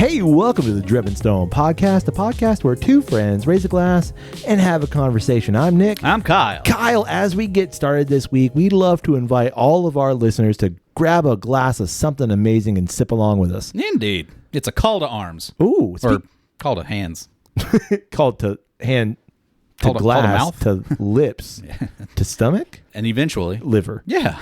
Hey, welcome to the Dripping Stone Podcast, the podcast where two friends raise a glass and have a conversation. I'm Nick. I'm Kyle. Kyle, as we get started this week, we'd love to invite all of our listeners to grab a glass of something amazing and sip along with us. Indeed. It's a call to arms. Ooh. Or call to hands. Called to hand, to Call to glass, mouth. to lips, to stomach, And eventually. liver. Yeah.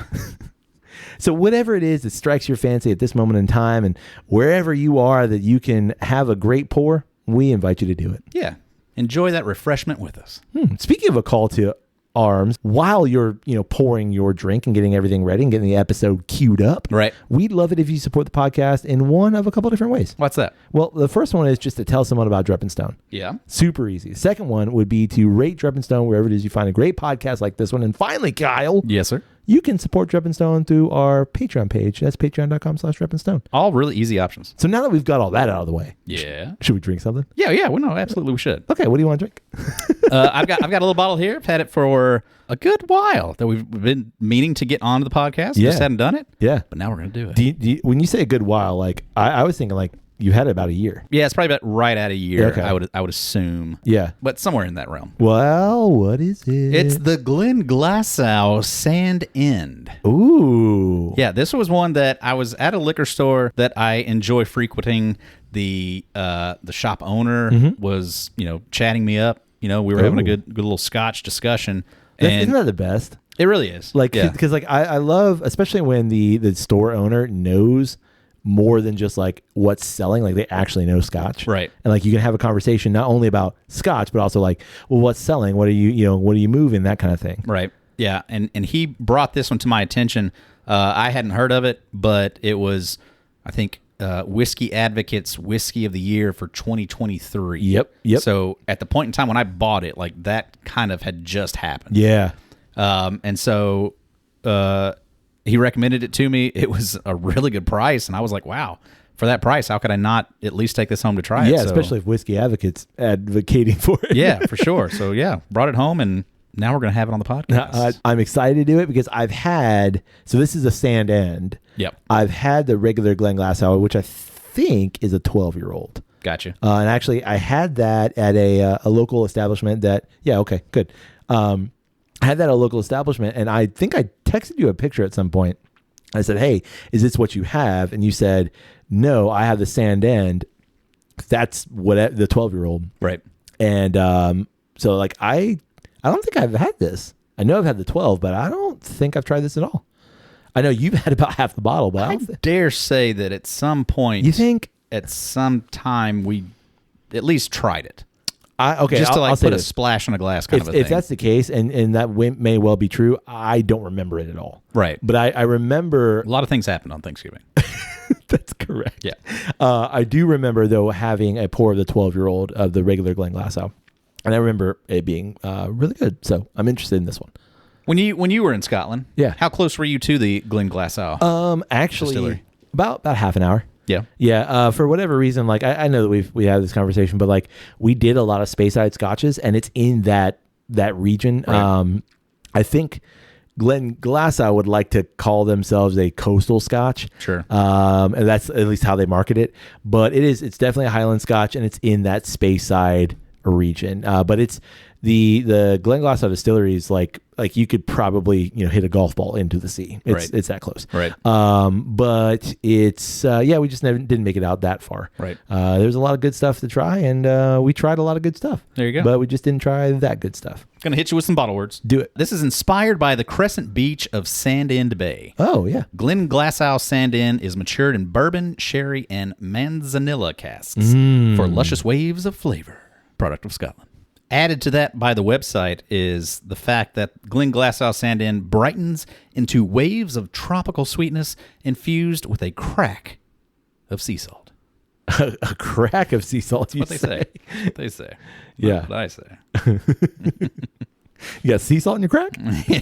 So whatever it is that strikes your fancy at this moment in time and wherever you are that you can have a great pour, we invite you to do it. Yeah. Enjoy that refreshment with us. Speaking of a call to arms, while you're, pouring your drink and getting everything ready and getting the episode queued up, Right. we'd love it if you support the podcast in one of a couple different ways. What's that? Well, the first one is just to tell someone about Dripping Stone. Yeah. Super easy. The second one would be to rate Dripping Stone wherever it is you find a great podcast like this one. And finally, Kyle, Yes, sir. you can support Dripping Stone through our Patreon page. That's patreon.com/DrippingStone. All really easy options. So now that we've got all that out of the way, Yeah. should we drink something? Yeah. Well, no, absolutely we should. Okay, what do you want to drink? I've got a little bottle here. I've had it for a good while that we've been meaning to get onto the podcast. Yeah. Just hadn't done it. Yeah. But now we're going to do it. When you say a good while, like I was thinking like you had it about a year. Yeah, it's probably about right at a year, Okay. I would assume. Yeah. But somewhere in that realm. Well, what is it? It's the Glenglassaugh Sandend. Ooh. Yeah, this was one that I was at a liquor store that I enjoy frequenting. The shop owner was, chatting me up. We were having a good little Scotch discussion. And Isn't that the best? it really is. Like, yeah. because I love, especially when the store owner knows more than just like what's selling. Like they actually know Scotch, Right. And like you can have a conversation not only about Scotch but also like, well, what's selling? What are you moving? That kind of thing. Right. Yeah. And he brought this one to my attention. I hadn't heard of it, but it was, I think, Whiskey Advocate's Whiskey of the Year for 2023. Yep. So at the point in time when I bought it, like that kind of had just happened. Yeah. And so he recommended it to me. It was a really good price, and I was like, wow, for that price, how could I not at least take this home to try it? Yeah, So, especially if Whiskey Advocate's advocating for it. yeah, for sure. So yeah, brought it home, and now we're going to have it on the podcast. I'm excited to do it because so this is a Sandend. Yep. I've had the regular Glenglassaugh, which I think is a 12-year-old. Gotcha. And actually, I had that at a local establishment that, yeah, okay, good. I had that at a local establishment, and I think I texted you a picture at some point. I said, hey, is this what you have? And you said, no, I have the Sandend. That's what the 12-year-old. Right. And so, like, I don't think I've had this. I know I've had the 12, but I don't think I've tried this at all. I know you've had about half the bottle, but I don't dare say that at some point, you think at some time we at least tried it. Okay, just to I'll say put a this. splash on a glass kind of a thing. If that's the case, and that may well be true, I don't remember it at all. Right. But I remember A lot of things happened on Thanksgiving. that's correct. Yeah. I do remember though having a pour of the 12-year-old of the regular Glenglassaugh, and I remember it being really good. So I'm interested in this one. When you were in Scotland, Yeah. how close were you to the Glenglassaugh? Actually, Distillery. about half an hour. Yeah. Yeah, for whatever reason, like I know that we had this conversation, but like we did a lot of Speyside scotches, and it's in that region. Right. I think Glenglassaugh would like to call themselves a coastal Scotch. Sure. And that's at least how they market it. But it's definitely a Highland Scotch, and it's in that Speyside region. But it's the Glenglassaugh distillery is like you could probably hit a golf ball into the sea. It's that close. Right. But it's we just didn't make it out that far. Right. There's a lot of good stuff to try, and we tried a lot of good stuff. There you go. But we just didn't try that good stuff. Going to hit you with some bottle words. Do it. This is inspired by the crescent beach of Sandend Bay. Oh yeah. Glenglassaugh Sandend is matured in bourbon, sherry, and manzanilla casks for luscious waves of flavor. Product of Scotland. Added to that by the website is the fact that Glenglassaugh Sandend brightens into waves of tropical sweetness infused with a crack of sea salt. A crack of sea salt. That's what they say. That's what they say. Yeah. That's what I say. You got sea salt in your crack?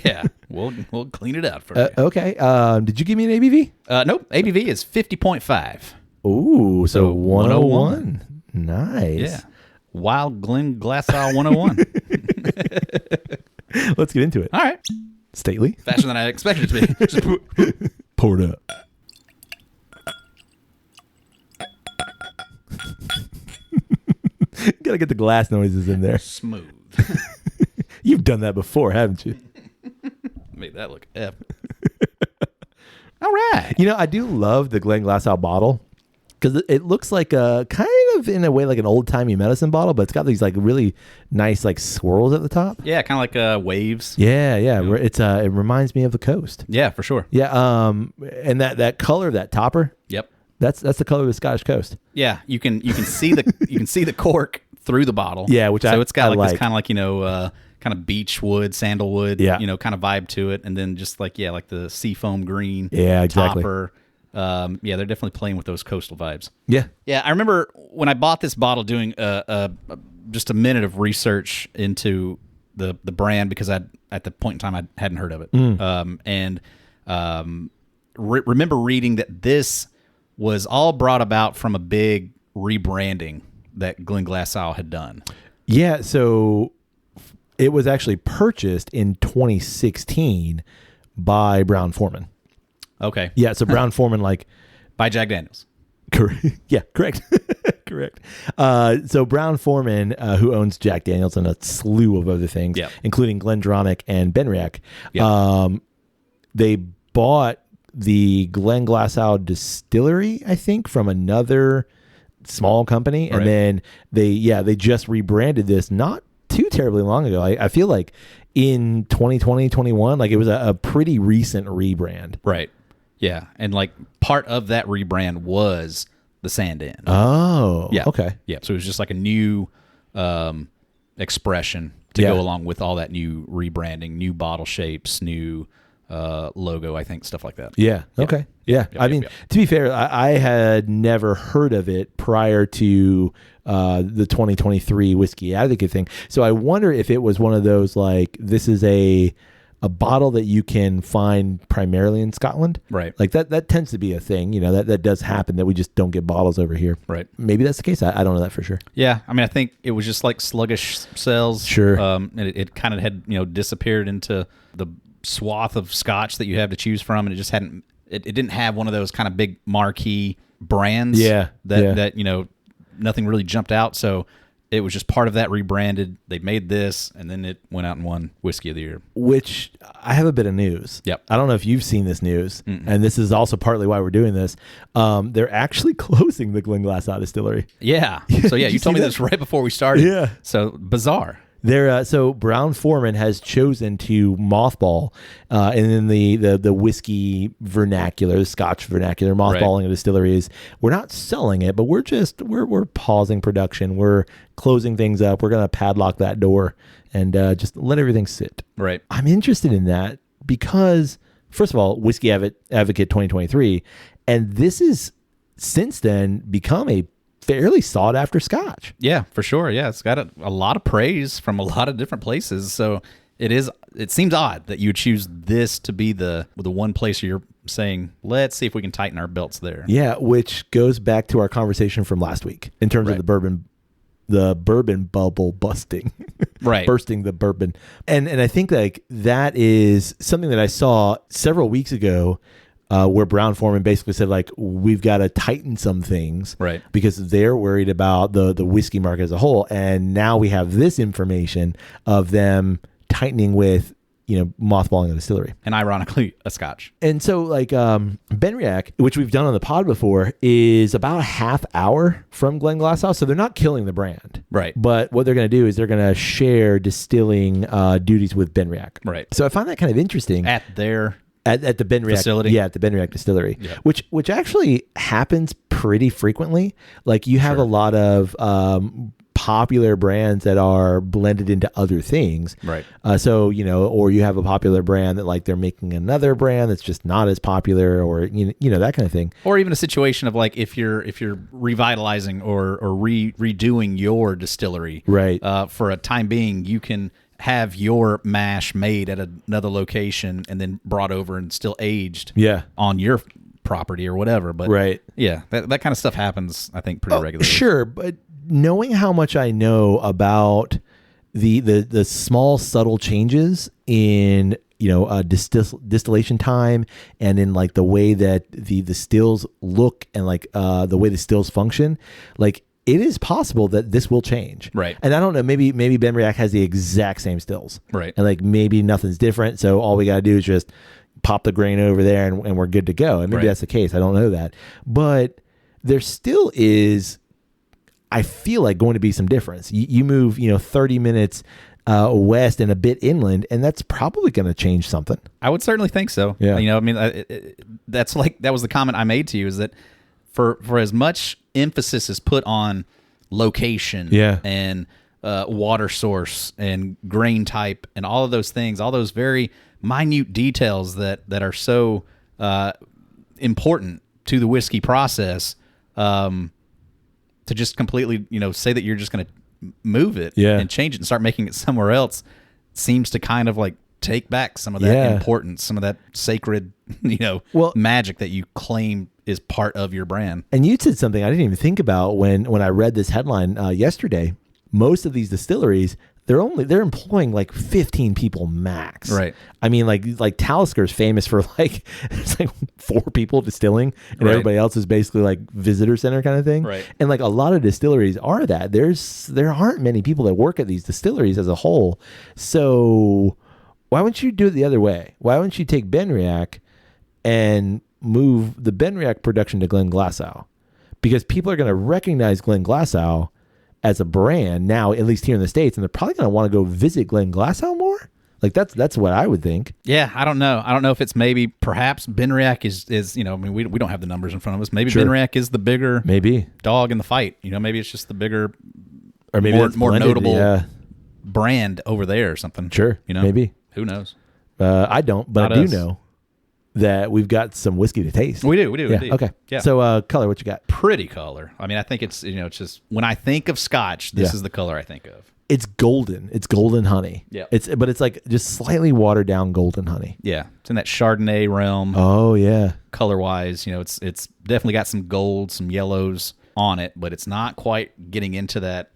Yeah. We'll clean it out for you. Okay. Did you give me an ABV? Nope. ABV is 50.5. Ooh, so 101. Nice. Yeah. Wild Glenglassaugh 101. Let's get into it. All right. Stately. Faster than I expected it to be. Pour it up. got to get the glass noises in there. Smooth. You've done that before, haven't you? Made that look epic. All right. You know, I do love the Glenglassaugh bottle because it looks like a kind of in a way like an old timey medicine bottle, but it's got these like really nice like swirls at the top. Yeah, kind of like waves. Yeah. It's it reminds me of the coast. Yeah, for sure. Yeah. And that color, that topper. Yep. That's the color of the Scottish coast. Yeah, you can see the cork through the bottle. Yeah, which it's got I like this kind of like kind of beech wood, sandalwood, kind of vibe to it, and then just like the seafoam green. Yeah, exactly. Topper. They're definitely playing with those coastal vibes. Yeah. Yeah, I remember when I bought this bottle doing just a minute of research into the brand because at the point in time I hadn't heard of it, and remember reading that this was all brought about from a big rebranding that Glenglassaugh had done. Yeah, so it was actually purchased in 2016 by Brown-Forman. Okay. Yeah, so Brown-Forman by Jack Daniels. Correct. Yeah, correct. Correct. So Brown-Forman, who owns Jack Daniels and a slew of other things, including Glendronach and Benriach, they bought the Glenglassaugh distillery, I think, from another small company, and then they just rebranded this not too terribly long ago. I feel like in 2020, 21, like it was a pretty recent rebrand. Right. Yeah, and like part of that rebrand was the Sandend. Oh, yeah. Okay. Yeah, so it was just like a new expression to go along with all that new rebranding, new bottle shapes, new logo, I think, stuff like that. Yeah. Okay. Yeah. I mean, to be fair, I had never heard of it prior to the 2023 Whiskey Advocate thing. So I wonder if it was one of those like this is a bottle that you can find primarily in Scotland. Right. Like that tends to be a thing, you know, that does happen that we just don't get bottles over here. Right. Maybe that's the case. I don't know that for sure. Yeah. I mean, I think it was just like sluggish sales. Sure. And it kind of had, disappeared into the swath of Scotch that you have to choose from. And it just hadn't, it didn't have one of those kind of big marquee brands. That, nothing really jumped out. So it was just part of that rebranded. They made this, and then it went out and won Whiskey of the Year. Which, I have a bit of news. Yep. I don't know if you've seen this news, and this is also partly why we're doing this. They're actually closing the Glenglassaugh distillery. Yeah. So, you told me this right before we started. Yeah. So, bizarre. So Brown-Forman has chosen to mothball, and in the whiskey vernacular, the Scotch vernacular, mothballing a distillery is we're not selling it, but we're pausing production. We're closing things up. We're going to padlock that door and just let everything sit. Right. I'm interested in that because, first of all, Whiskey Advocate 2023, and this is since then become a fairly sought after Scotch. Yeah, for sure. Yeah, it's got a lot of praise from a lot of different places. So it seems odd that you would choose this to be the one place you're saying, let's see if we can tighten our belts there. Yeah, which goes back to our conversation from last week in terms of the bourbon bubble busting. Right. Bursting the bourbon. And I think like that is something that I saw several weeks ago, where Brown-Forman basically said, like, we've got to tighten some things, right? Because they're worried about the whiskey market as a whole. And now we have this information of them tightening with, mothballing the distillery. And ironically, a Scotch. And so, like, Benriach, which we've done on the pod before, is about a half hour from Glenglassaugh. So they're not killing the brand. Right. But what they're going to do is they're going to share distilling duties with Benriach. Right. So I find that kind of interesting. At their... At the Benriach facility? Yeah, at the Benriach distillery, which actually happens pretty frequently. Like you have a lot of popular brands that are blended into other things. Right. So, or you have a popular brand that like they're making another brand that's just not as popular, or, that kind of thing. Or even a situation of like, if you're revitalizing or redoing your distillery, right. For a time being, you can have your mash made at another location and then brought over and still aged on your property or whatever. But that kind of stuff happens, I think, pretty regularly. Sure. But knowing how much I know about the small subtle changes in distillation time and in like the way that the stills look and like the way the stills function, like it is possible that this will change. Right. And I don't know, maybe Benriach has the exact same stills. Right. And like maybe nothing's different. So all we got to do is just pop the grain over there and we're good to go. And maybe that's the case. I don't know that. But there still is, I feel like, going to be some difference. You move, 30 minutes west and a bit inland, and that's probably going to change something. I would certainly think so. Yeah. I mean, that was the comment I made to you, is that for as much emphasis is put on location and water source and grain type and all of those things, all those very minute details that are so important to the whiskey process, to just completely, say that you're just going to move it and change it and start making it somewhere else seems to kind of like take back some of that importance, some of that sacred, magic that you claim is part of your brand. And you said something I didn't even think about when I read this headline yesterday. Most of these distilleries, they're employing like 15 people max. Right. I mean, like Talisker is famous for it's like 4 people distilling, and everybody else is basically like visitor center kind of thing. Right. And like a lot of distilleries are that. There aren't many people that work at these distilleries as a whole. So why wouldn't you do it the other way? Why wouldn't you take Benriach and move the Benriach production to Glenglassaugh? Because people are going to recognize Glenglassaugh as a brand now, at least here in the States, and they're probably going to want to go visit Glenglassaugh more. Like that's what I would think. Yeah, I don't know. I don't know if it's perhaps Benriach is I mean, we don't have the numbers in front of us. Maybe Benriach is the bigger dog in the fight. Maybe it's just the bigger, or maybe more notable brand over there or something. Sure, maybe. Who knows? I don't, but Not I do us. know that we've got some whiskey to taste. We do. Yeah. Indeed. Okay. Yeah. So color, what you got? Pretty color. I mean, I think it's it's just when I think of Scotch, this is the color I think of. It's golden. It's golden honey. Yeah. But it's like just slightly watered down golden honey. Yeah. It's in that Chardonnay realm. Oh yeah. Color wise, it's definitely got some gold, some yellows on it, but it's not quite getting into that,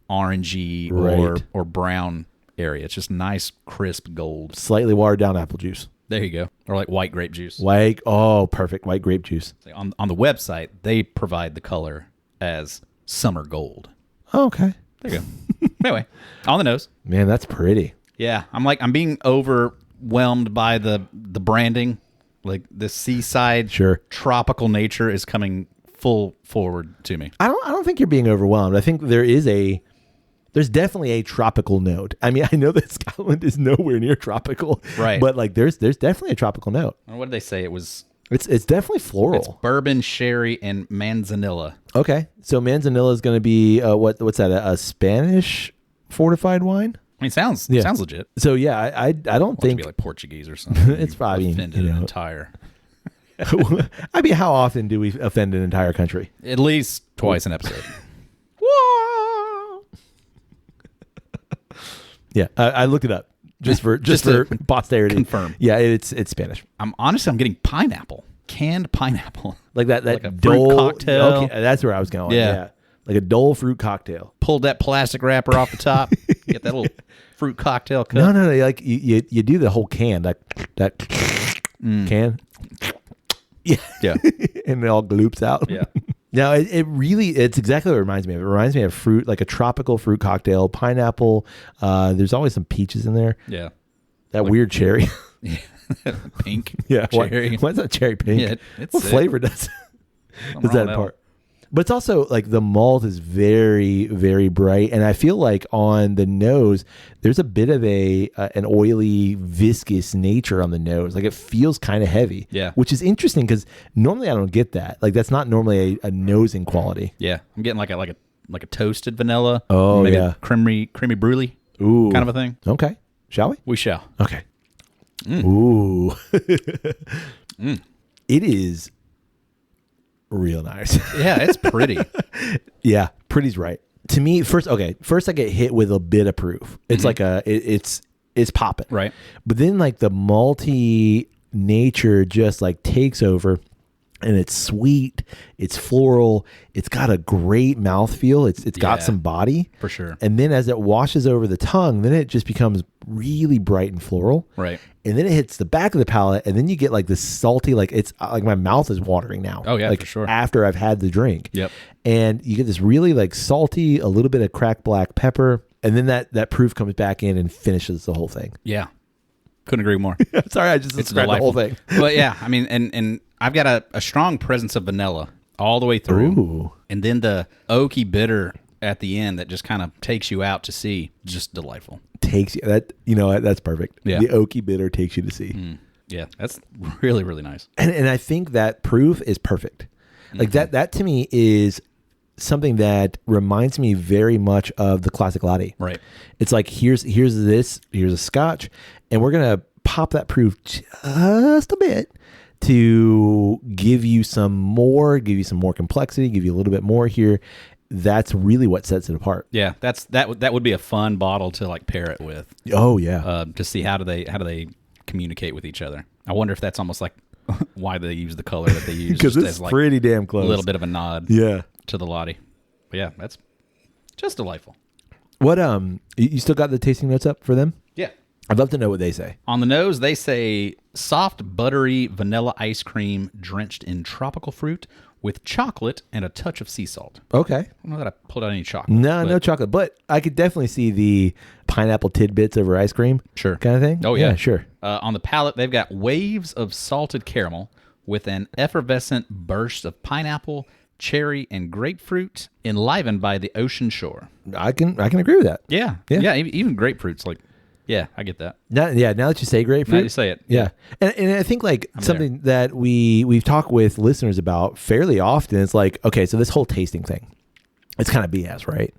orangey or brown area. It's just nice, crisp gold. Slightly watered down apple juice. There you go. Or like white grape juice. Perfect. White grape juice. On the website, they provide the color as summer gold. Oh, okay. There you go. Anyway, on the nose. Man, that's pretty. Yeah. I'm being overwhelmed by the branding. Like the seaside tropical nature is coming full forward to me. I don't think you're being overwhelmed. I think there's definitely a tropical note. I mean, I know that Scotland is nowhere near tropical, right? But like, there's definitely a tropical note. What did they say? It's definitely floral. It's bourbon, sherry, and manzanilla. Okay, so manzanilla is going to be what's that? A Spanish fortified wine? I mean, sounds legit. So yeah, I don't think it be like Portuguese or something. It's probably offended an entire. I mean, how often do we offend an entire country? At least twice an episode. Yeah, I looked it up just for posterity. Confirm. Yeah, it's Spanish. I'm getting pineapple, canned pineapple, like that like a Dole fruit cocktail. Okay, that's where I was going. Yeah, like a Dole fruit cocktail. Pulled that plastic wrapper off the top. Get that little fruit cocktail cup. No. Like you do the whole can, that can. Yeah, and it all gloops out. Yeah. No, it's exactly what it reminds me of. It reminds me of fruit, like a tropical fruit cocktail, pineapple. There's always some peaches in there. Yeah. That weird cherry. Yeah. Pink. Yeah. Cherry. Why is that cherry pink? Yeah, it's what sick. flavor does that part? But it's also like the malt is very, very bright. And I feel like on the nose, there's a bit of an oily, viscous nature on the nose. Like it feels kind of heavy. Yeah. Which is interesting because normally I don't get that. Like that's not normally a nosing quality. Yeah. I'm getting like a toasted vanilla. Oh, maybe yeah. Creamy brulee. Ooh. Kind of a thing. Okay. Shall we? We shall. Okay. Ooh. It is real nice. Yeah, it's pretty. Yeah, pretty's right. To me, first I get hit with a bit of proof. It's like it's popping. Right. But then like the malty nature just like takes over, and it's sweet, it's floral, it's got a great mouthfeel. It's got some body. For sure. And then as it washes over the tongue, then it just becomes really bright and floral. Right. And then it hits the back of the palate, and then you get like this salty, like it's like my mouth is watering now. Oh yeah, like for sure. After I've had the drink. Yep. And you get this really like salty, a little bit of cracked black pepper, and then that proof comes back in and finishes the whole thing. Yeah. Couldn't agree more. Sorry, I just described the whole thing. But yeah, I mean, and I've got a strong presence of vanilla all the way through. Ooh. And then the oaky bitter at the end that just kind of takes you out to sea. Just delightful. Takes you that, that's perfect. Yeah. The oaky bitter takes you to sea. Yeah, that's really, really nice. And I think that proof is perfect. Like that to me is something that reminds me very much of the classic latte. Right. It's like here's a scotch, and we're gonna pop that proof just a bit to give you some more complexity, give you a little bit more here. That's really what sets it apart. Yeah, that would be a fun bottle to like pair it with. Oh yeah. To see how do they communicate with each other. I wonder if that's almost like why they use the color that they use. Because it's as like pretty damn close. A little bit of a nod. Yeah. To the latte. But yeah, that's just delightful. What you still got the tasting notes up for them? Yeah. I'd love to know what they say. On the nose, they say soft, buttery vanilla ice cream drenched in tropical fruit with chocolate and a touch of sea salt. Okay. I don't know that I pulled out any chocolate. No chocolate, but I could definitely see the pineapple tidbits over ice cream. Sure. Kind of thing. Oh, yeah. Sure. On the palate, they've got waves of salted caramel with an effervescent burst of pineapple, cherry, and grapefruit enlivened by the ocean shore. I can agree with that. Yeah. Yeah. Even grapefruit's like, yeah, I get that. Now that you say grapefruit. Now you say it. Yeah. And I think like something that we've talked with listeners about fairly often is like, okay, so this whole tasting thing, it's kind of BS, right?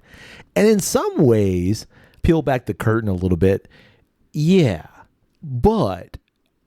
And in some ways, peel back the curtain a little bit. Yeah, but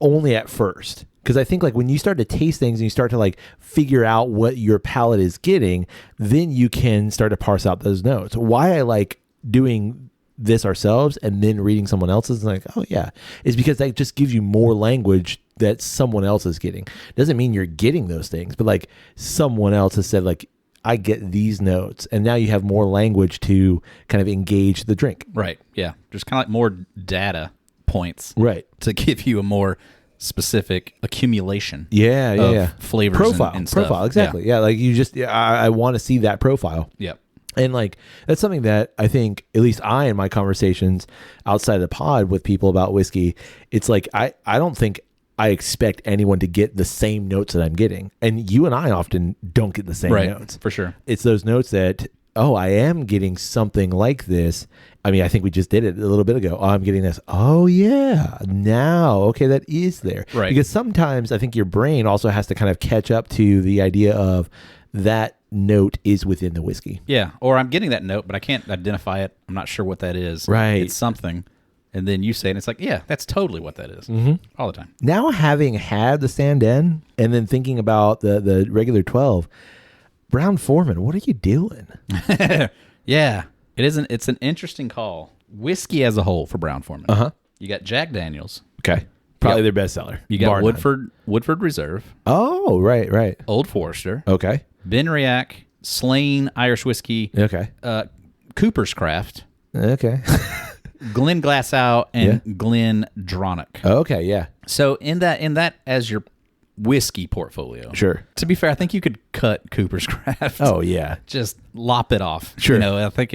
only at first. Because I think like when you start to taste things and you start to like figure out what your palate is getting, then you can start to parse out those notes. Why I like doing this ourselves and then reading someone else's, like, oh yeah, is because that just gives you more language that someone else is getting. Doesn't mean you're getting those things, but like someone else has said like, I get these notes, and now you have more language to kind of engage the drink. Right. Yeah. There's kind of like more data points. Right. To give you a more specific accumulation. Yeah. Flavors profile. and stuff. Profile. Exactly. Yeah. Like you just, I want to see that profile. Yep. And like, that's something that I think, at least I, in my conversations outside of the pod with people about whiskey, it's like, I don't think I expect anyone to get the same notes that I'm getting. And you and I often don't get the same notes. For sure. It's those notes that, oh, I am getting something like this. I mean, I think we just did it a little bit ago. Oh, I'm getting this. Oh, yeah. Now, okay, that is there. Right. Because sometimes I think your brain also has to kind of catch up to the idea of that note is within the whiskey. Yeah. Or I'm getting that note, but I can't identify it. I'm not sure what that is. Right. It's something. And then you say it, and it's like, yeah, that's totally what that is. All the time. Now, having had the Sandend and then thinking about the regular 12, Brown Foreman, what are you doing? Yeah. It's an interesting call. Whiskey as a whole for Brown Foreman. Uh-huh. You got Jack Daniels. Okay. Probably their best seller. You got Woodford Reserve. Oh, right. Old Forester. Okay. Benriach, Slane Irish Whiskey. Okay. Cooper's Craft. Okay. Glenglassaugh and Glendronach. Okay, yeah. So in that as your whiskey portfolio. Sure. To be fair, I think you could cut Cooper's Craft. Oh, yeah. Just lop it off. Sure. I think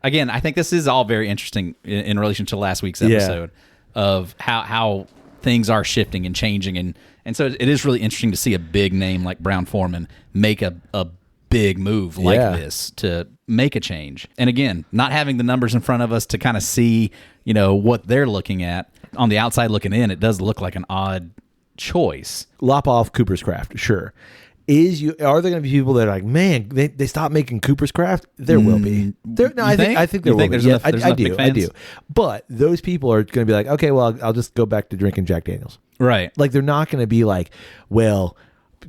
again, I think this is all very interesting in relation to last week's episode of how things are shifting and changing. And so it is really interesting to see a big name like Brown Foreman make a big move like this to make a change. And again, not having the numbers in front of us to kind of see, what they're looking at on the outside looking in, it does look like an odd choice. Lop off Cooper's Craft, sure. Are there going to be people that are like, man, they stopped making Cooper's Craft? There will be. I think there will be. There's enough, I do. But those people are going to be like, okay, well, I'll just go back to drinking Jack Daniels. Right. Like they're not going to be like, well,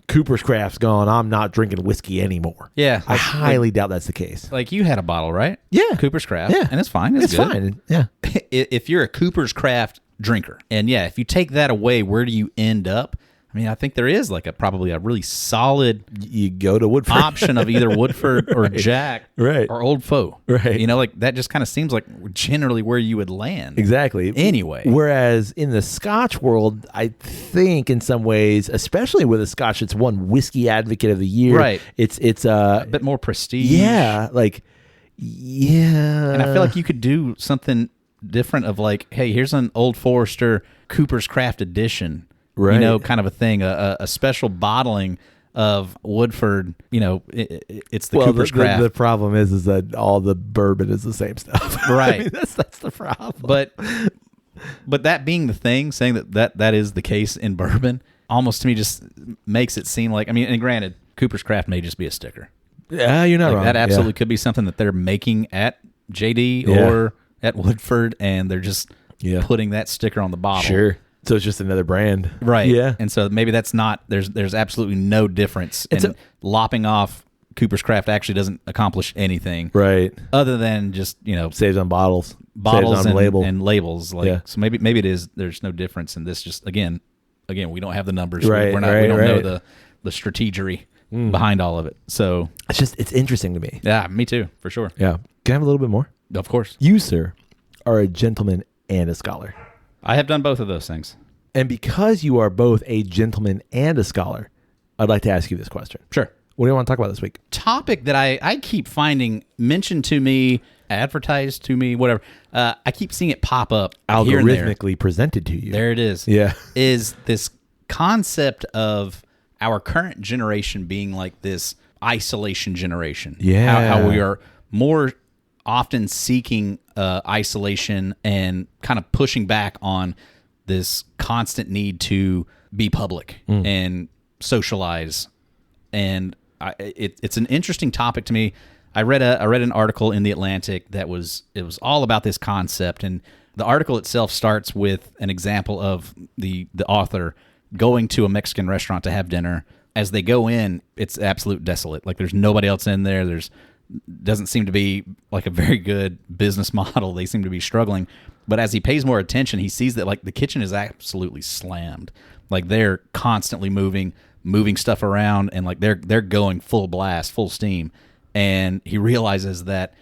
Cooper's Craft's gone, I'm not drinking whiskey anymore. Yeah. I highly doubt that's the case. Like you had a bottle, right? Yeah. Cooper's Craft. Yeah. And it's fine. It's good. Fine. Yeah. If you're a Cooper's Craft drinker, and if you take that away, where do you end up? I I mean, I think there is like probably a really solid You go to Woodford. option of either Woodford or Jack Right. or Old Foe. Right. You know, like that just kind of seems like generally where you would land. Exactly. Anyway. Whereas in the Scotch world, I think in some ways, especially with a Scotch that's won Whiskey Advocate of the Year, Right. It's A bit more prestige. yeah, like yeah. And I feel like you could do something different of like, hey, here's an Old Forester Cooper's Craft Edition. Right. You know, kind of a thing, a special bottling of Woodford. You know, it's the Cooper's Craft. The problem is that all the bourbon is the same stuff. Right. I mean, that's the problem. But that being the thing, saying that is the case in bourbon, almost to me just makes it seem like, I mean, and granted, Cooper's Craft may just be a sticker. Yeah, you're not Like, wrong. that absolutely could be something that they're making at JD or at Woodford, and they're just putting that sticker on the bottle. Sure. So it's just another brand. Right. Yeah. And so maybe that's not, there's absolutely no difference. And lopping off Cooper's Craft actually doesn't accomplish anything. Right. Other than just, you know, Saves on bottles. bottles Saves on and labels. Like, Yeah. so maybe it is, there's no difference in this. Just again, we don't have the numbers. Right, we don't know the strategery behind all of it. So It's interesting to me. yeah, me too, for sure. Yeah. Can I have a little bit more? Of course. You, sir, are a gentleman and a scholar. I have done both of those things. And because you are both a gentleman and a scholar, I'd like to ask you this question. Sure. What do you want to talk about this week? Topic that I keep finding mentioned to me, advertised to me, whatever. I keep seeing it pop up here and there. Algorithmically presented to you. There it is. Yeah. Is this concept of our current generation being like this isolation generation. Yeah. How we are more often seeking isolation and kind of pushing back on this constant need to be public and socialize. And it's an interesting topic to me. I read an article in The Atlantic that was all about this concept, and the article itself starts with an example of the author going to a Mexican restaurant to have dinner. As they go in, it's absolute desolate. Like there's nobody else in there. Doesn't seem to be like a very good business model. They seem to be struggling. But as he pays more attention, he sees that like the kitchen is absolutely slammed. Like they're constantly moving stuff around, and like they're going full blast, full steam. And he realizes that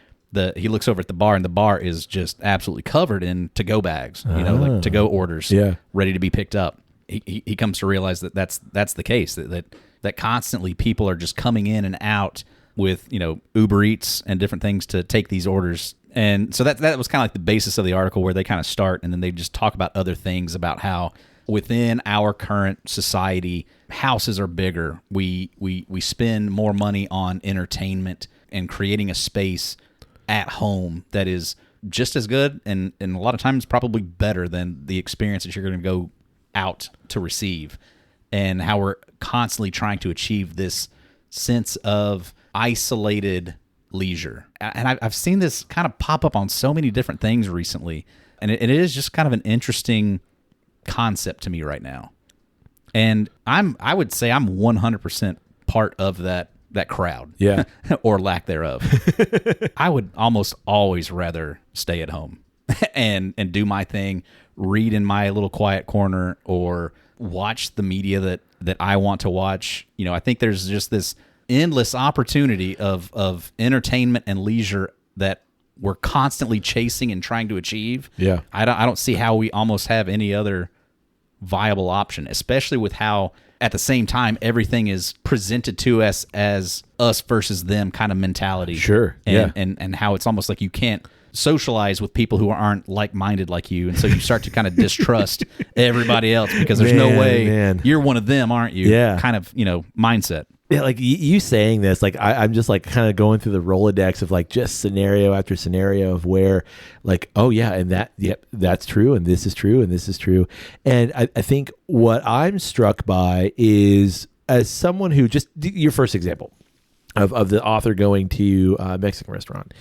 he looks over at the bar, and the bar is just absolutely covered in to-go bags, like to-go orders, ready to be picked up. He comes to realize that that's the case, that constantly people are just coming in and out with, Uber Eats and different things to take these orders. And so that was kind of like the basis of the article, where they kind of start, and then they just talk about other things about how within our current society, houses are bigger. We spend more money on entertainment and creating a space at home that is just as good and a lot of times probably better than the experience that you're going to go out to receive, and how we're constantly trying to achieve this sense of isolated leisure. And I've seen this kind of pop up on so many different things recently, and it is just kind of an interesting concept to me right now. And I would say I'm 100% part of that crowd, or lack thereof. I would almost always rather stay at home and do my thing, read in my little quiet corner, or watch the media that I want to watch. I think there's just this endless opportunity of entertainment and leisure that we're constantly chasing and trying to achieve. Yeah. I don't see how we almost have any other viable option, especially with how at the same time everything is presented to us as us versus them kind of mentality. Sure. And how it's almost like you can't socialize with people who aren't like-minded like you, and so you start to kind of distrust everybody else because there's no way you're one of them, aren't you? Yeah. Kind of, mindset. Yeah, like you saying this, like I'm just like kind of going through the Rolodex of like just scenario after scenario of where like, oh yeah, and that's true, and this is true, and this is true. And I think what I'm struck by is, as someone who, just your first example of the author going to a Mexican restaurant,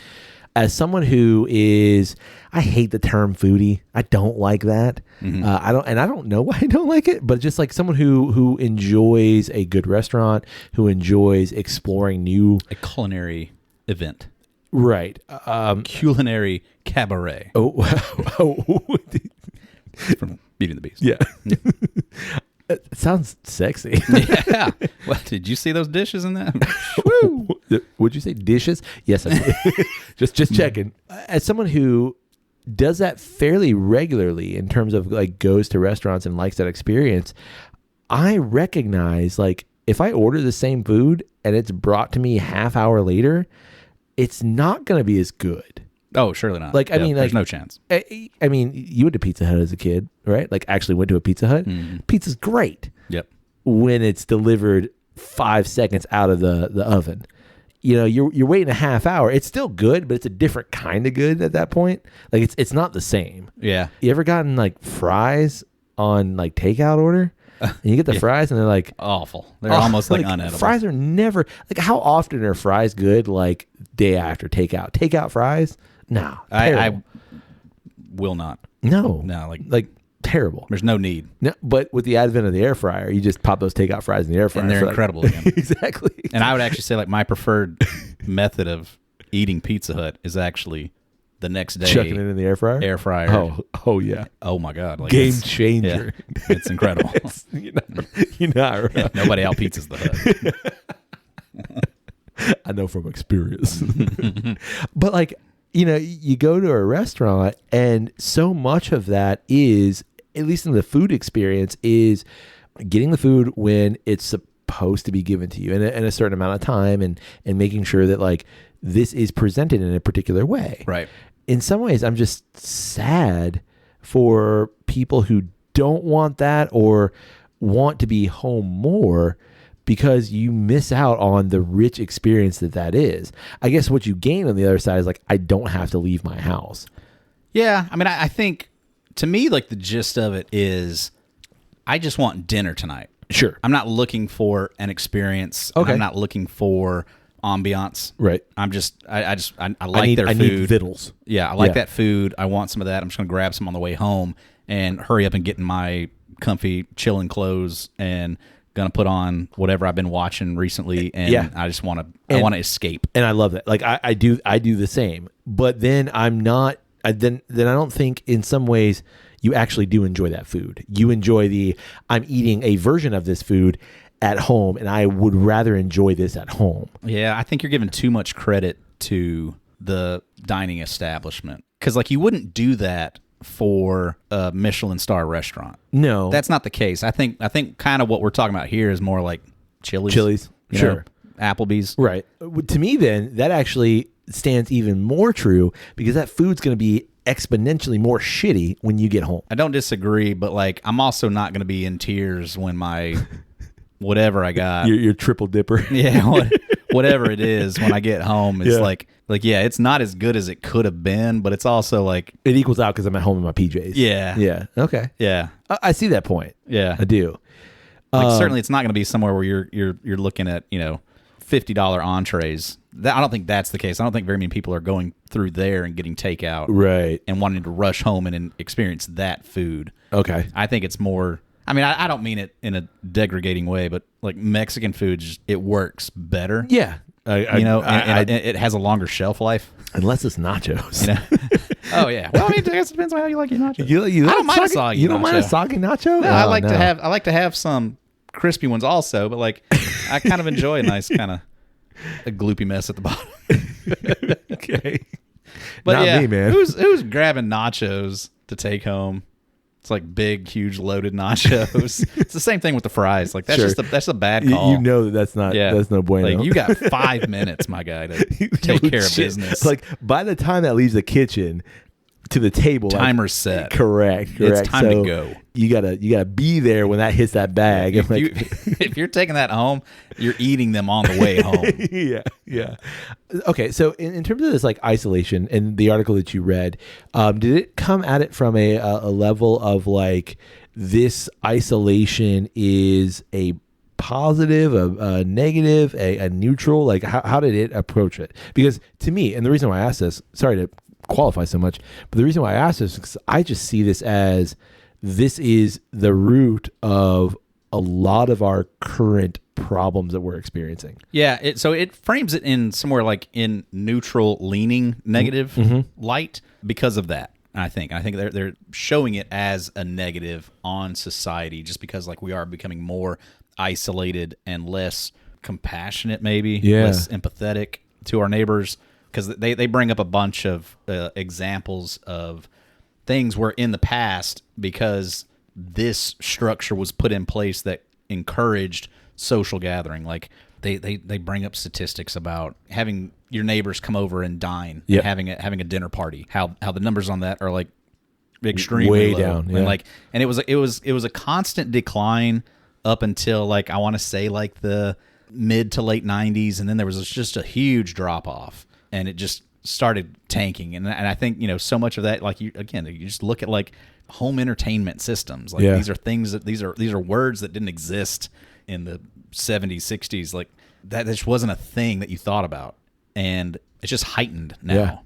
as someone who is, I hate the term foodie. I don't like that. Mm-hmm. I don't know why I don't like it, but just like someone who enjoys a good restaurant, who enjoys exploring a culinary event. Right. Culinary cabaret. Oh. From Beauty and the Beast. Yeah. sounds sexy. Yeah. Well, did you see those dishes in that? Woo! Would you say dishes? Yes, I did. just checking. As someone who does that fairly regularly in terms of like goes to restaurants and likes that experience, I recognize like if I order the same food and it's brought to me half hour later, it's not going to be as good. Oh, surely not. Like, I mean, there's like, no chance. I mean, you went to Pizza Hut as a kid, right? Like, actually went to a Pizza Hut. Pizza's great. Yep. When it's delivered 5 seconds out of the oven. You know, you're waiting a half hour. It's still good, but it's a different kind of good at that point. Like, it's not the same. Yeah. You ever gotten like fries on like takeout order? And you get the fries and they're like awful. They're almost like unedible. Fries are never like, how often are fries good like day after takeout fries? No, I will not. No, like terrible. There's no need. No, but with the advent of the air fryer, you just pop those takeout fries in the air fryer, and they're incredible again. Exactly. And I would actually say like my preferred method of eating Pizza Hut is actually the next day chucking it in the air fryer. Air fryer. Oh yeah. Oh my God. Like game changer. Yeah, it's incredible. You're not right. Nobody out pizzas the Hut. I know from experience. But like, you know, you go to a restaurant and so much of that is, at least in the food experience, is getting the food when it's supposed to be given to you in a certain amount of time and making sure that like this is presented in a particular way. Right. In some ways, I'm just sad for people who don't want that or want to be home more, because you miss out on the rich experience that is. I guess what you gain on the other side is like, I don't have to leave my house. Yeah. I mean, I think to me, like the gist of it is I just want dinner tonight. Sure. I'm not looking for an experience. Okay. I'm not looking for ambiance. Right. I'm just, I like their food. I need vittles. Yeah. I like that food. I want some of that. I'm just going to grab some on the way home and hurry up and get in my comfy chilling clothes and gonna put on whatever I've been watching recently, and I just want to escape. And I love that. Like I do the same. But then I'm not. Then I don't think in some ways you actually do enjoy that food. You enjoy I'm eating a version of this food at home, and I would rather enjoy this at home. Yeah, I think you're giving too much credit to the dining establishment, because like you wouldn't do that for a Michelin star restaurant. No, that's not the case. I think kind of what we're talking about here is more like Chili's, sure, Applebee's, right? To me, then that actually stands even more true, because that food's going to be exponentially more shitty when you get home. I don't disagree, but like I'm also not going to be in tears when my whatever I got, your triple dipper, whatever it is, when I get home, it's like it's not as good as it could have been, but it's also like it equals out because I'm at home in my PJs. Yeah. Okay. Yeah. I see that point. Yeah. I do. Like certainly, it's not going to be somewhere where you're looking at $50 entrees. I don't think that's the case. I don't think very many people are going through there and getting takeout, right, and wanting to rush home and experience that food. Okay. I think it's more. I mean, I don't mean it in a degrading way, but like Mexican food, it works better. Yeah. It has a longer shelf life. Unless it's nachos. Oh yeah. Well, I mean, I guess it depends on how you like your nachos. You I don't mind a soggy. You don't mind a soggy nacho? No, I like to have some crispy ones also, but like I kind of enjoy a nice kind of a gloopy mess at the bottom. Okay. But Not me, man. Who's grabbing nachos to take home? It's like big, huge, loaded nachos. It's the same thing with the fries. Like that's that's a bad call. You know that's not. Yeah. That's no bueno. Like you got 5 minutes, my guy, to take care of business. Like by the time that leaves the kitchen to the table, timer's set. Correct. It's time to go. You gotta be there when that hits that bag. If you're taking that home, you're eating them on the way home. Yeah. Okay, so in terms of this like isolation and the article that you read, did it come at it from a level of like this isolation is a positive, a negative, a neutral? Like how did it approach it? Because to me, and the reason why I asked this, sorry to qualify so much, but the reason why I asked this is because I just see this as this is the root of a lot of our current problems that we're experiencing. Yeah, so it frames it in somewhere like in neutral, leaning, negative light because of that. I think they're showing it as a negative on society, just because like we are becoming more isolated and less compassionate, maybe less empathetic to our neighbors, because they bring up a bunch of examples of things where in the past, because this structure was put in place that encouraged social gathering, like they bring up statistics about having your neighbors come over and dine, and having a dinner party, how the numbers on that are like extremely way low. down, and it was a constant decline up until like I want to say like the mid to late 90s, and then there was just a huge drop off, and it just started tanking. And I think, you know, so much of that, like you just look at like home entertainment systems, like these are things that these are words that didn't exist in the 70s, 60s, like that just wasn't a thing that you thought about, and it's just heightened now.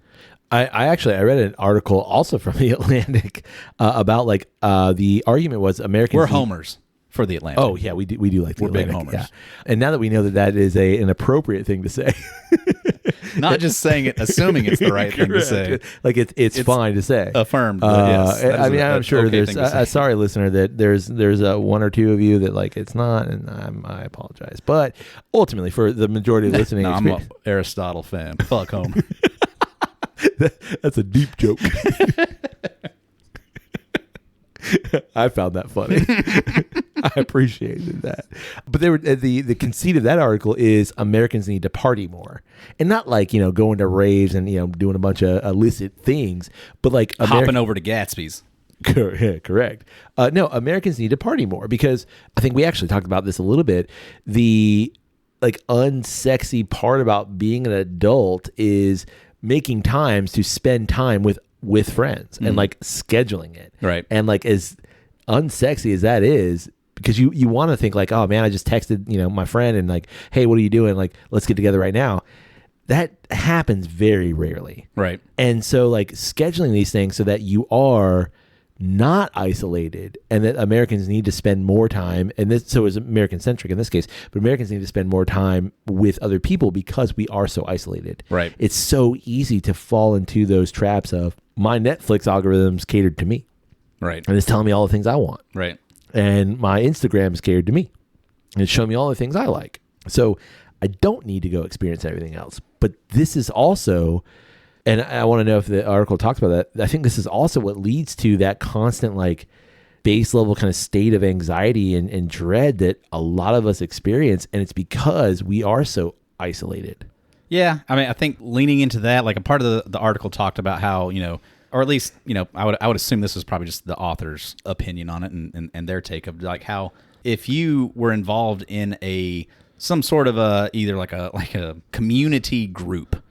Yeah. I read an article also from the Atlantic about like the argument was Americans. We're homers for the Atlantic. Oh yeah, we do like the We're big Atlantic. homers. Yeah. And now that we know that is an appropriate thing to say, Not just saying it, assuming it's the right thing to say. Like it's fine to say. Affirmed. Yes, I mean, I'm sure okay there's sorry listener that there's one or two of you that like it's not, and I apologize. But ultimately, for the majority of listening, no, I'm an Aristotle fan. Fuck Homer. That's a deep joke. I found that funny. I appreciated that. But they were the conceit of that article is Americans need to party more, and not like, you know, going to raves and, you know, doing a bunch of illicit things, but like hopping over to Gatsby's. Correct. No, Americans need to party more, because I think we actually talked about this a little bit. The like unsexy part about being an adult is making times to spend time with friends and like scheduling it. Right. And like as unsexy as that is, because you want to think like, oh man, I just texted, you know, my friend and like, hey, what are you doing? Like, let's get together right now. That happens very rarely. Right. And so like scheduling these things so that you are not isolated, and that Americans need to spend more time, and this so is American centric in this case, but Americans need to spend more time with other people because we are so isolated. Right. It's so easy to fall into those traps of my Netflix algorithm's catered to me. Right. And it's telling me all the things I want. Right. And my Instagram is catered to me. And it's showing me all the things I like. So I don't need to go experience everything else. But this is also, and I want to know if the article talks about that, I think this is also what leads to that constant like base level kind of state of anxiety and dread that a lot of us experience. And it's because we are so isolated. Yeah. I mean, I think leaning into that, like a part of the article talked about how, you know, or at least, you know, I would assume this was probably just the author's opinion on it and their take of like how if you were involved in some sort of either like a community group,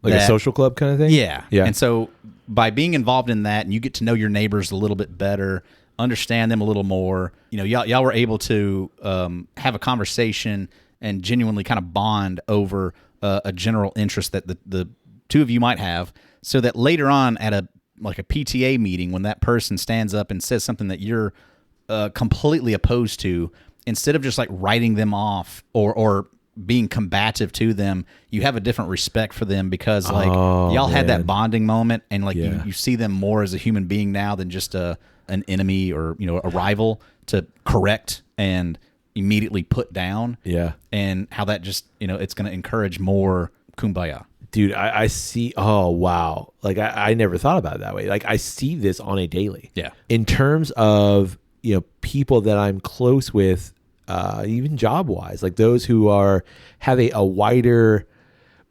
like a social club kind of thing? Yeah. Yeah. And so by being involved in that, and you get to know your neighbors a little bit better, understand them a little more, you know, y'all were able to have a conversation and genuinely kind of bond over a general interest that the two of you might have, so that later on at a PTA meeting, when that person stands up and says something that you're completely opposed to, instead of just like writing them off or being combative to them, you have a different respect for them because like y'all had that bonding moment, and like you see them more as a human being now than just an enemy or, you know, a rival to correct and immediately put down. Yeah. And how that just, you know, it's going to encourage more kumbaya. Dude, I see. Oh, wow. Like I never thought about it that way. Like I see this on a daily. Yeah. In terms of, you know, people that I'm close with, even job wise, like those who have a wider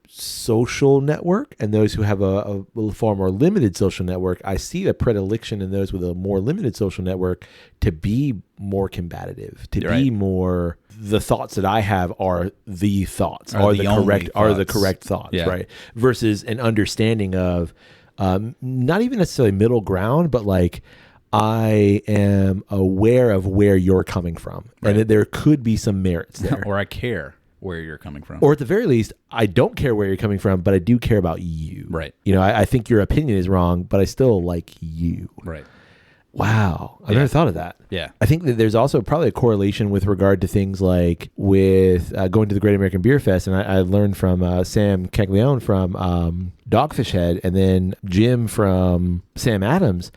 social network and those who have a far more limited social network, I see a predilection in those with a more limited social network to be more combative, to be more, the thoughts that I have are the thoughts, are the correct thoughts, right? Versus an understanding of not even necessarily middle ground, but like I am aware of where you're coming from, and that there could be some merits there. Or I care where you're coming from. Or at the very least, I don't care where you're coming from, but I do care about you. Right. You know, I think your opinion is wrong, but I still like you. Right. Wow. I've never thought of that. Yeah. I think that there's also probably a correlation with regard to things like with going to the Great American Beer Fest. And I learned from Sam Caglione from Dogfish Head, and then Jim from Sam Adams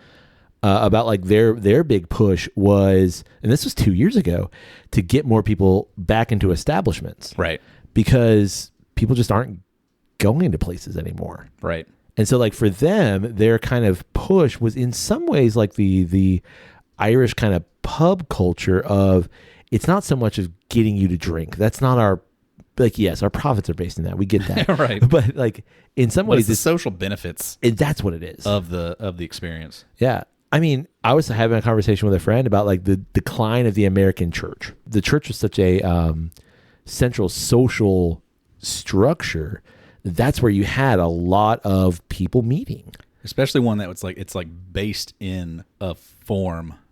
about like their big push was, and this was 2 years ago, to get more people back into establishments. Right. Because people just aren't going to places anymore. Right. And so like for them, their kind of push was in some ways like the Irish kind of pub culture of, it's not so much of getting you to drink. That's not our, like, yes, our profits are based in that. We get that. Right. But like in some ways, it's the social benefits that's what it is of the experience. Yeah. I mean, I was having a conversation with a friend about like the decline of the American church. The church was such a central social structure. That's where you had a lot of people meeting, especially one that was like, it's like based in a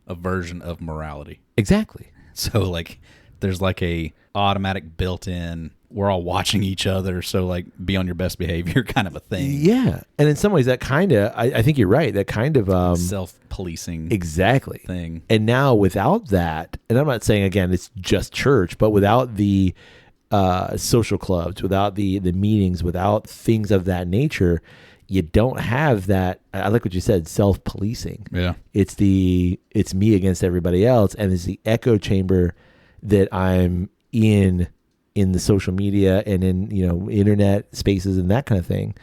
version of morality. Exactly. So like there's like a automatic built-in, we're all watching each other, so like be on your best behavior kind of a thing. Yeah. And in some ways that kind of, I think you're right, that kind of self-policing exactly thing. And now without that, and I'm not saying again it's just church, but without the social clubs, without the meetings, without things of that nature, you don't have that. I like what you said, self-policing. Yeah. It's me against everybody else, and it's the echo chamber that I'm in the social media and in, internet spaces and that kind of thing,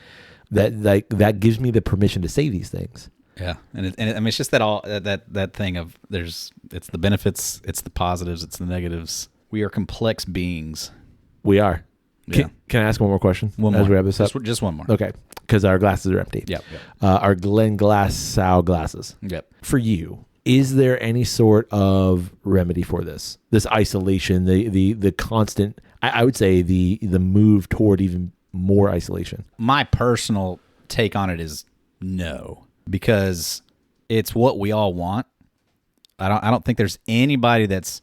that gives me the permission to say these things. Yeah. And I mean, it's just that thing of it's the benefits, it's the positives, it's the negatives. We are complex beings. We are. Yeah. Can I ask one more question? One as more. we wrap this up? Just one more. Okay. Because our glasses are empty. Yep. Our Glenglassaugh glasses. Yep. For you, is there any sort of remedy for this isolation, the constant, I would say the move toward even more isolation? My personal take on it is no, because it's what we all want. I don't think there's anybody that's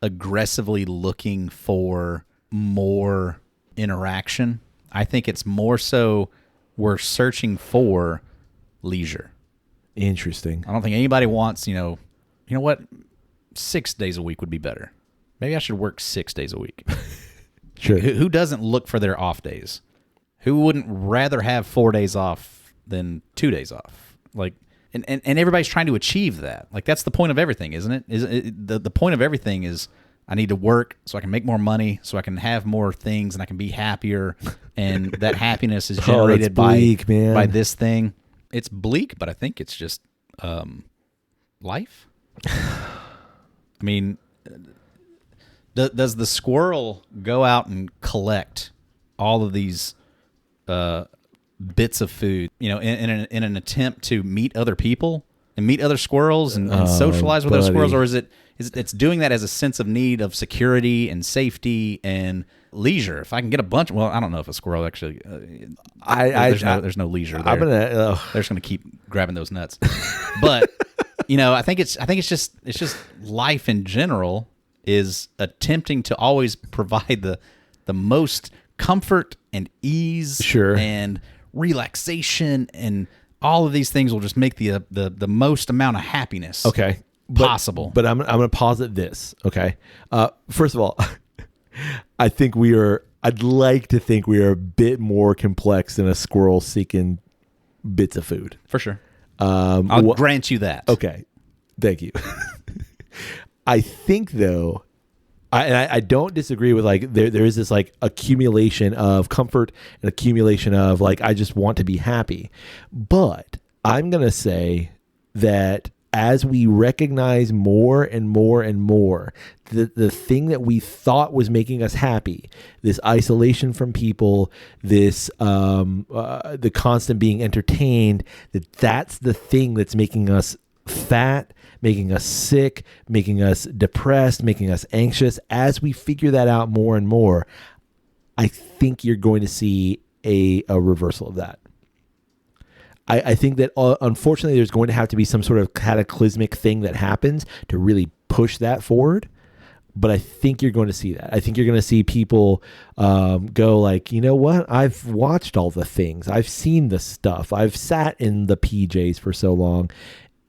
aggressively looking for more interaction. I think it's more so we're searching for leisure. Interesting. I don't think anybody wants, you know what? 6 days a week would be better. Maybe I should work 6 days a week. Sure. Who doesn't look for their off days? Who wouldn't rather have 4 days off than 2 days off? Like, and everybody's trying to achieve that. Like, that's the point of everything, isn't it? The point of everything is I need to work so I can make more money, so I can have more things, and I can be happier. And that happiness is generated by this thing. It's bleak, but I think it's just life. I mean, does the squirrel go out and collect all of these bits of food, in an attempt to meet other people and meet other squirrels and socialize with other squirrels, or is it's doing that as a sense of need of security and safety and leisure? If I can get a bunch, well, I don't know if a squirrel actually. There's no leisure there. They're just gonna keep grabbing those nuts. But I think it's just life in general is attempting to always provide the most comfort and ease, sure, and relaxation, and all of these things will just make the most amount of happiness. Okay. Possible. But I'm going to posit this. Okay. First of all, I'd like to think we are a bit more complex than a squirrel seeking bits of food. For sure. I'll grant you that. Okay. Thank you. I think though, I don't disagree with like, there is this like accumulation of comfort and accumulation of like, I just want to be happy. But I'm going to say that as we recognize more and more and more the thing that we thought was making us happy, this isolation from people, this the constant being entertained, that's the thing that's making us fat, making us sick, making us depressed, making us anxious. As we figure that out more and more, I think you're going to see a reversal of that. I think that unfortunately there's going to have to be some sort of cataclysmic thing that happens to really push that forward. But I think you're going to see that. I think you're going to see people go like, you know what? I've watched all the things. I've seen the stuff. I've sat in the PJs for so long.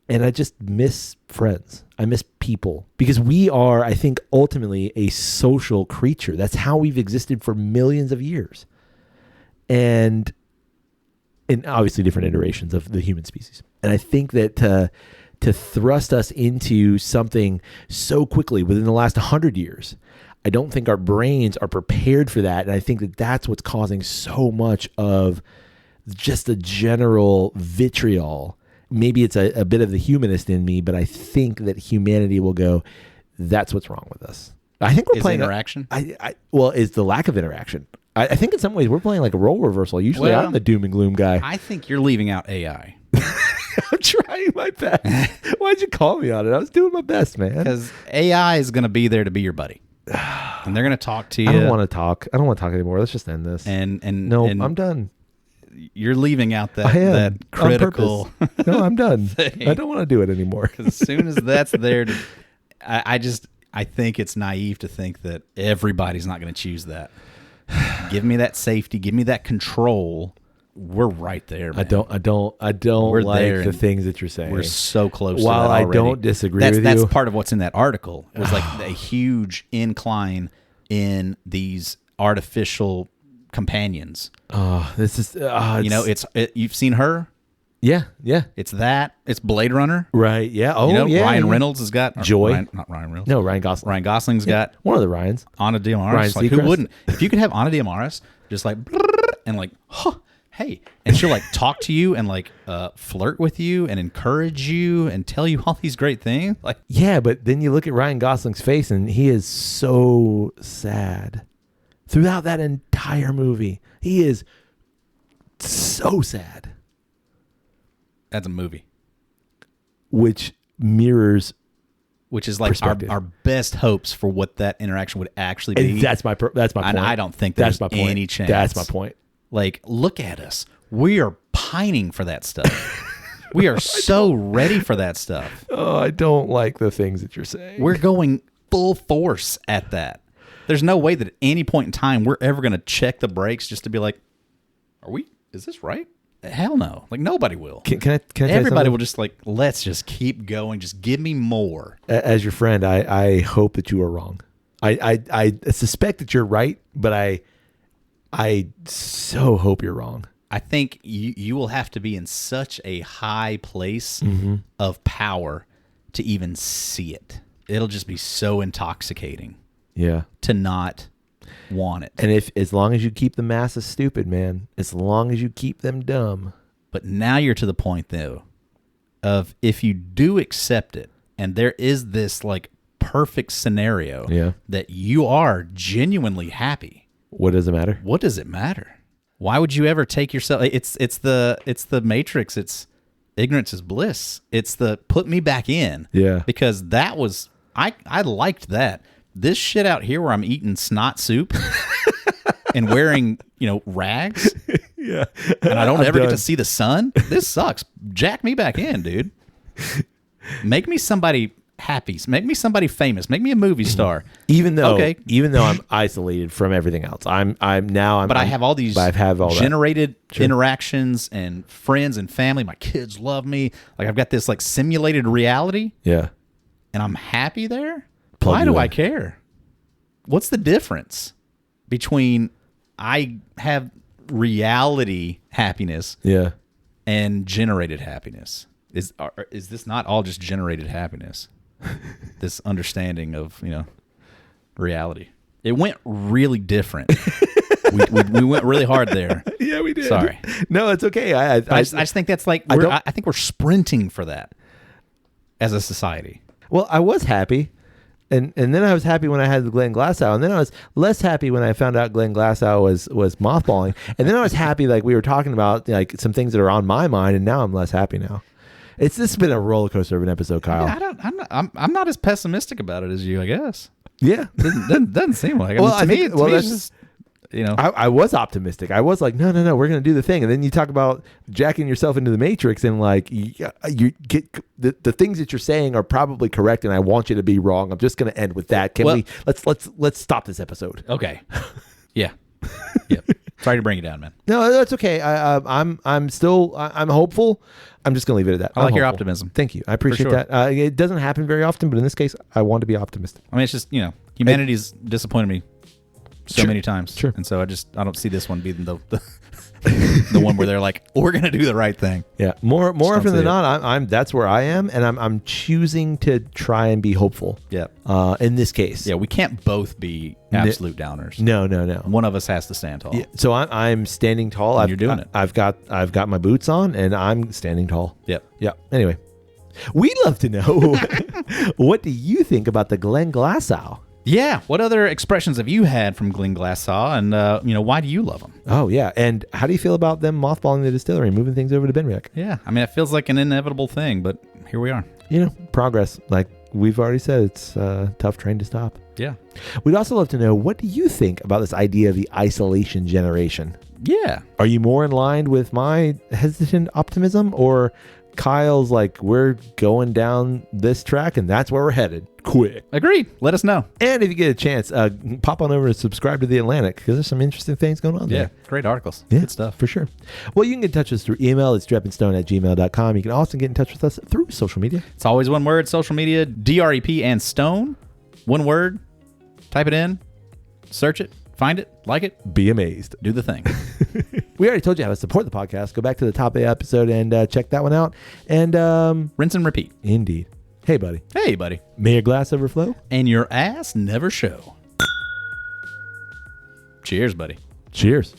And I just miss friends. I miss people because we are, I think, ultimately a social creature. That's how we've existed for millions of years. And in obviously different iterations of the human species. And I think that to thrust us into something so quickly within the last 100 years, I don't think our brains are prepared for that. And I think that that's what's causing so much of just the general vitriol. Maybe it's a bit of the humanist in me, but I think that humanity will go, that's what's wrong with us. I think we're playing interaction. Well, is the lack of interaction. I think in some ways we're playing like a role reversal. Usually I'm the doom and gloom guy. I think you're leaving out AI. I'm trying my best. Why'd you call me on it? I was doing my best, man. Because AI is going to be there to be your buddy. And they're going to talk to you. I don't want to talk. I don't want to talk anymore. Let's just end this. And I'm done. You're leaving out that critical. No, I'm done. thing. I don't want to do it anymore. Because as soon as that's there, I think it's naive to think that everybody's not going to choose that. Give me that safety. Give me that control. We're right there, man. I don't We're like there, the things that you're saying. We're so close. While to that I already. don't disagree with that's you, part of what's in that article. It was like a huge incline in these artificial companions. This is you've seen Her. yeah. It's that. It's Blade Runner. Right. Yeah. Oh, Yeah. Ryan yeah. Reynolds has got Joy. Not Ryan Reynolds. No, Ryan Gosling. Ryan Gosling's got One of the Ryans. Ana de Ryan Armas. Like, who Seacrest. wouldn't? If you could have Ana de Armas just like and like, hey, and she'll like talk to you and like flirt with you and encourage you and tell you all these great things. Like, Yeah, but then you look at Ryan Gosling's face and he is so sad. Throughout that entire movie, he is so sad. that's a movie, Which mirrors, which is like Perspective. our best hopes for what that interaction would actually be. and that's my point. And I don't think That's there's my point. any chance. That's my point. Like, look at us. We are pining for that stuff. We are so ready for that stuff. Oh, I don't like the things that you're saying. We're going full force at that. There's no way that at any point in time we're ever going to check the brakes just to be like, is this right? Hell no. Like, nobody will. Can I tell you Everybody something? will just like, let's just keep going. Just give me more. As your friend, I hope that you are wrong. I suspect that you're right, but I so hope you're wrong. I think you will have to be in such a high place Mm-hmm. of power to even see it. It'll just be so intoxicating Yeah. to not want it. And as long as you keep the masses stupid, man, as long as you keep them dumb. But now you're to the point, though, of if you do accept it, and there is this like perfect scenario Yeah. that you are genuinely happy, What does it matter? what does it matter? Why would you ever take yourself? It's the Matrix. It's ignorance is bliss. It's the put me back in. Yeah. Because that was I liked that. This shit out here where I'm eating snot soup and wearing, rags. Yeah. And I don't ever get done. to see the sun. This sucks. Jack me back in, dude. Make me somebody happy. Make me somebody famous. Make me a movie star. Even though Okay. I'm isolated from everything else. But I have all these I have all generated interactions and friends and family. My kids love me. Like, I've got this like simulated reality that. Yeah. and I'm happy there. Plug Why you do in. I care? What's the difference between I have reality happiness Yeah. and generated happiness? Is this not all just generated happiness? This understanding of, reality. It went really different. we went really hard there. Yeah, we did. Sorry. No, it's okay. I just think that's like I think we're sprinting for that as a society. Well, I was happy, and then I was happy when I had the Glenglassaugh, and then I was less happy when I found out Glenglassaugh was mothballing, and then I was happy like we were talking about like some things that are on my mind, and now I'm less happy now. This has been a roller coaster of an episode, Kyle. I'm not as pessimistic about it as you, I guess. Yeah. Doesn't seem like it. Well, I mean, to me, that's it's just, I was optimistic. I was like, no, we're going to do the thing. And then you talk about jacking yourself into the Matrix, and like you get the things that you're saying are probably correct, and I want you to be wrong. I'm just going to end with that. Let's stop this episode. okay. Yeah. Yep. Sorry to bring you down, man. No, that's okay. I'm still I'm hopeful. I'm just gonna leave it at that. I like your hopeful. optimism. Thank you. I appreciate sure. that. It doesn't happen very often, but in this case, I want to be optimistic. I mean, it's just, humanity's disappointed me so many times. Sure. And so I don't see this one being the the one where they're like, we're going to do the right thing. Yeah. More often than it. not, I'm that's where I am, and I'm choosing to try and be hopeful. Yeah. In this case. Yeah, we can't both be absolute downers. No. One of us has to stand tall. Yeah, so I'm standing tall. And you're doing it. I've got my boots on, and I'm standing tall. Yep. Yeah. Anyway, we'd love to know what do you think about the Glenglassaugh? Yeah. What other expressions have you had from Glenglassaugh, and why do you love them? Oh yeah, and how do you feel about them mothballing the distillery and moving things over to Benriach? Yeah. I mean, it feels like an inevitable thing, but here we are. Progress. Like we've already said, it's a tough train to stop. Yeah. We'd also love to know, what do you think about this idea of the isolation generation? Yeah. Are you more in line with my hesitant optimism, or Kyle's like, we're going down this track and that's where we're headed? Quick. Agreed. Let us know. And if you get a chance, pop on over and subscribe to The Atlantic, because there's some interesting things going on there. Yeah. Great articles. Yeah, Good stuff. for sure. Well, you can get in touch with us through email. It's drepandstone@gmail.com. You can also get in touch with us through social media. It's always one word, social media, DREP and Stone. One word. Type it in. Search it. Find it. Like it. Be amazed. Do the thing. We already told you how to support the podcast. Go back to the top of the episode and check that one out. And Rinse and repeat. Indeed. Hey, buddy. Hey, buddy. May your glass overflow. And your ass never show. Cheers, buddy. Cheers.